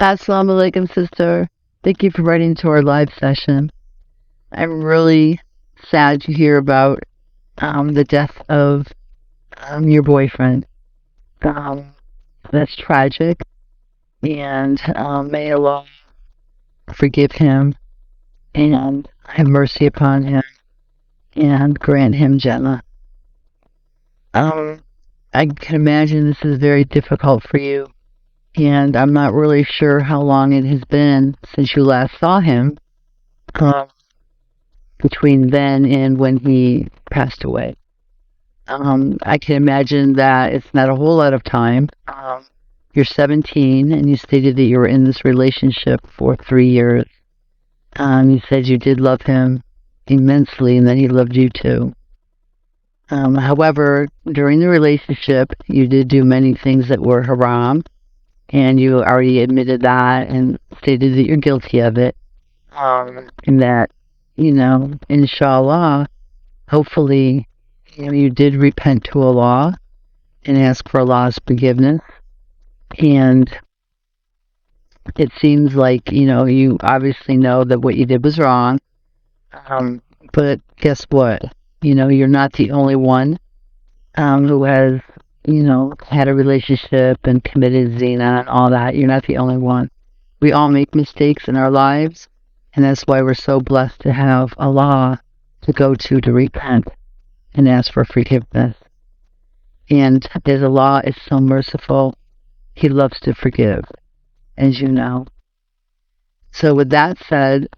Assalamualaikum, sister. Thank you for writing to our live session. I'm really sad to hear about the death of your boyfriend. Um, that's tragic, and may Allah forgive him and have mercy upon him and grant him Jannah. Um, I can imagine this is very difficult for you, and I'm not really sure how long it has been since you last saw him. Um, between then and when he passed away. I can imagine that it's not a whole lot of time. You're 17, and you stated that you were in this relationship for 3 years. You said you did love him immensely, and that he loved you too. However, during the relationship, you did do many things that were haram, and you already admitted that and stated that you're guilty of it. And that, Sha Allah, hopefully, you did repent to Allah and ask for Allah's forgiveness. And it seems like, you obviously know that what you did was wrong. But guess what? You're not the only one who has, had a relationship and committed zina and all that. You're not the only one. We all make mistakes in our lives, and that's why we're so blessed to have Allah to go to repent and ask for forgiveness. And as Allah is so merciful, He loves to forgive, as you know. So with that said,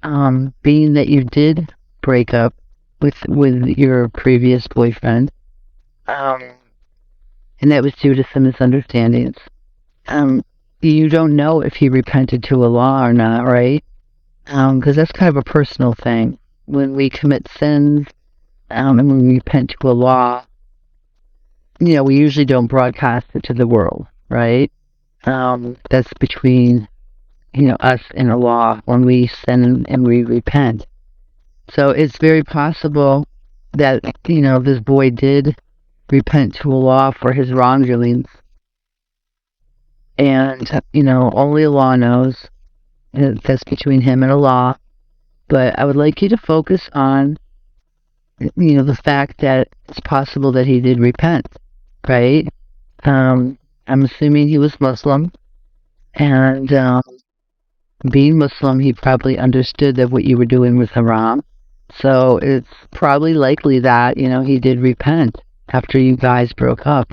being that you did break up with your previous boyfriend, and that was due to some misunderstandings, you don't know if he repented to Allah or not, right? Because that's kind of a personal thing. When we commit sins, and when we repent to Allah, we usually don't broadcast it to the world, right? That's between, us and Allah when we sin and we repent. So it's very possible that, this boy did repent to Allah for his wrongdoings. And, only Allah knows. That's between him and Allah. But I would like you to focus on, the fact that it's possible that he did repent, right? I'm assuming he was Muslim, and being Muslim, he probably understood that what you were doing was haram. So it's probably likely that, he did repent after you guys broke up.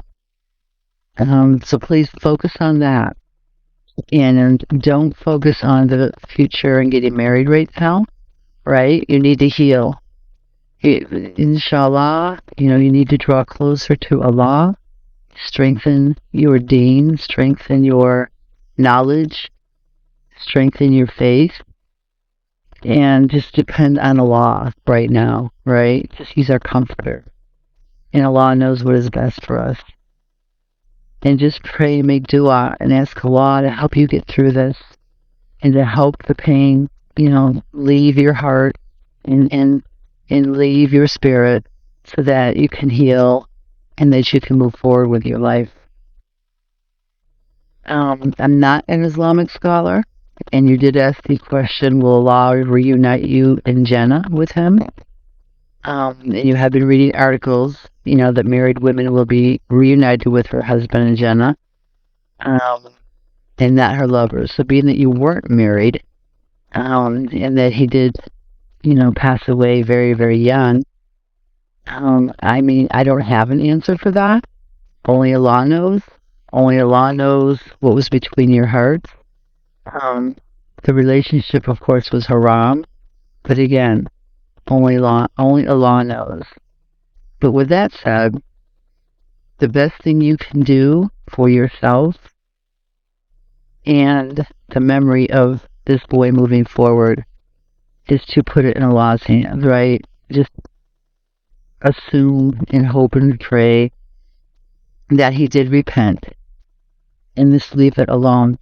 So please focus on that. And don't focus on the future and getting married right now, right? You need to heal. Inshallah, you need to draw closer to Allah, strengthen your deen, strengthen your knowledge, strengthen your faith, and just depend on Allah right now, right? Just He's our comforter. And Allah knows what is best for us. And just pray, make dua, and ask Allah to help you get through this and to help the pain, leave your heart and leave your spirit so that you can heal and that you can move forward with your life. I'm not an Islamic scholar, and you did ask the question, will Allah reunite you in Jannah with him? And you have been reading articles, that married women will be reunited with her husband in Jannah, and not her lovers. So being that you weren't married, and that he did, pass away very, very young, I don't have an answer for that. Only Allah knows. Only Allah knows what was between your hearts. The relationship, of course, was haram. But again, only Allah knows. But with that said, the best thing you can do for yourself and the memory of this boy moving forward is to put it in Allah's hands, right? Just assume and hope and pray that he did repent and just leave it alone,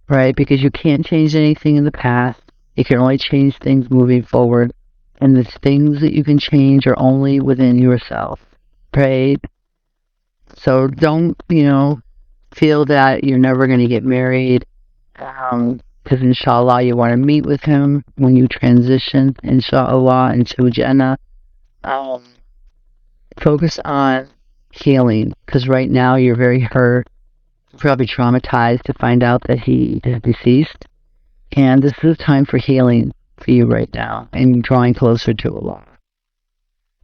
right? Because you can't change anything in the past. You can only change things moving forward. And the things that you can change are only within yourself, right? So don't, feel that you're never going to get married Because Sha Allah, you want to meet with him when you transition, Sha Allah, into Jannah. Focus on healing, because right now you're very hurt, probably traumatized to find out that he is deceased. And this is time for healing for you right now and drawing closer to Allah.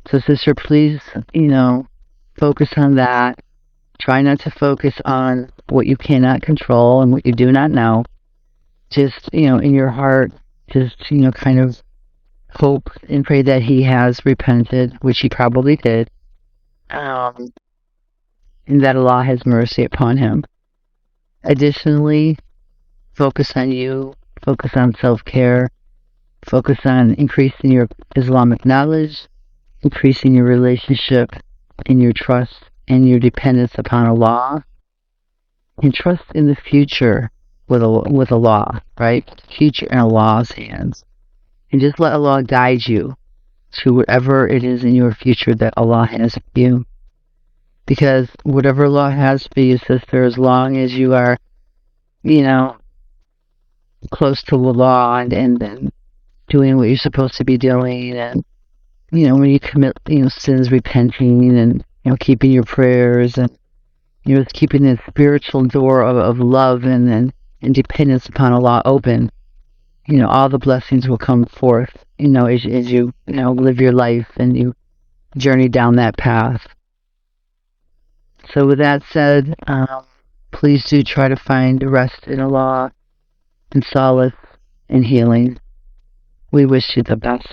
So, sister, please, focus on that. Try not to focus on what you cannot control and what you do not know. Just, in your heart, just, kind of hope and pray that he has repented, which he probably did, and that Allah has mercy upon him. Additionally, focus on you, focus on self-care, focus on increasing your Islamic knowledge, increasing your relationship and your trust and your dependence upon Allah, and trust in the future with Allah, right? The future in Allah's hands. And just let Allah guide you to whatever it is in your future that Allah has for you. Because whatever Allah has for you, sister, as long as you are, close to Allah and doing what you're supposed to be doing, and, when you commit, sins, repenting, and, keeping your prayers, and, keeping the spiritual door of love and dependence upon Allah open, all the blessings will come forth, as you, live your life and you journey down that path. So with that said, please do try to find rest in Allah and solace and healing. We wish you the best.